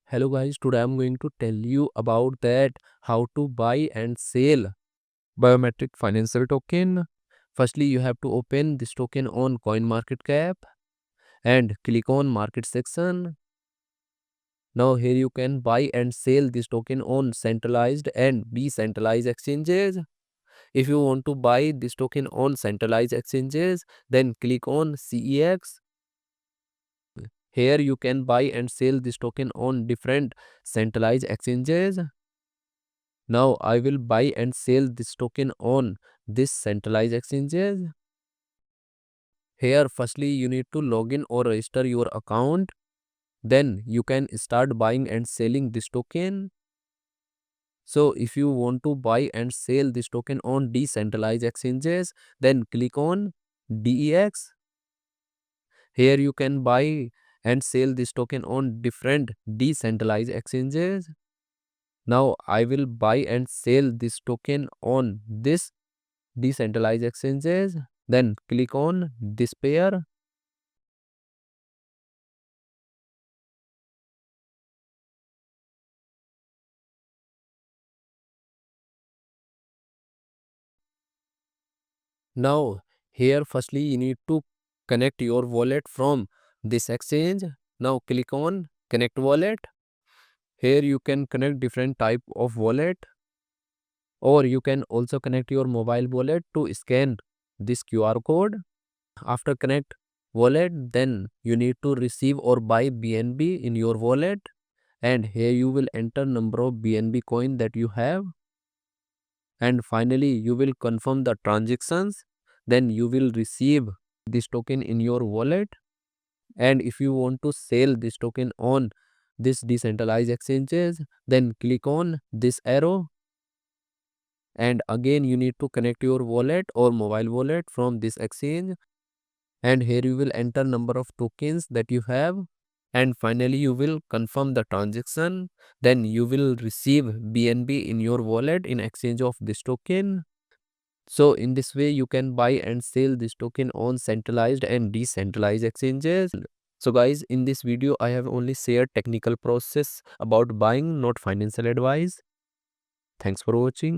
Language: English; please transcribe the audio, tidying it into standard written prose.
Hello guys, today I'm going to tell you about that how to buy and sell biometric financial token. Firstly, you have to open this token on CoinMarketCap and click on market section. Now here you can buy and sell this token on centralized and decentralized exchanges. If you want to buy this token on centralized exchanges, then click on CEX. Here you can buy and sell this token on different centralized exchanges. Now I will buy and sell this token on this centralized exchanges. Here firstly you need to log in or register your account. Then you can start buying and selling this token. So if you want to buy and sell this token on decentralized exchanges, then click on DEX. Here you can buy and sell this token on different decentralized exchanges. Now I will buy and sell this token on this decentralized exchanges. Then click on this pair. Now here firstly you need to connect your wallet from this exchange. Now click on connect wallet. Here you can connect different type of wallet, or you can also connect your mobile wallet to scan this QR code. After connect wallet, then you need to receive or buy BNB in your wallet, and here you will enter number of BNB coin that you have, and finally you will confirm the transactions. Then you will receive this token in your wallet. And if you want to sell this token on this decentralized exchanges, then click on this arrow, and again you need to connect your wallet or mobile wallet from this exchange, and here you will enter number of tokens that you have, and finally you will confirm the transaction. Then you will receive BNB in your wallet in exchange of this token. So in this way you can buy and sell this token on centralized and decentralized exchanges. So guys, in this video I have only shared technical process about buying, not financial advice. Thanks for watching.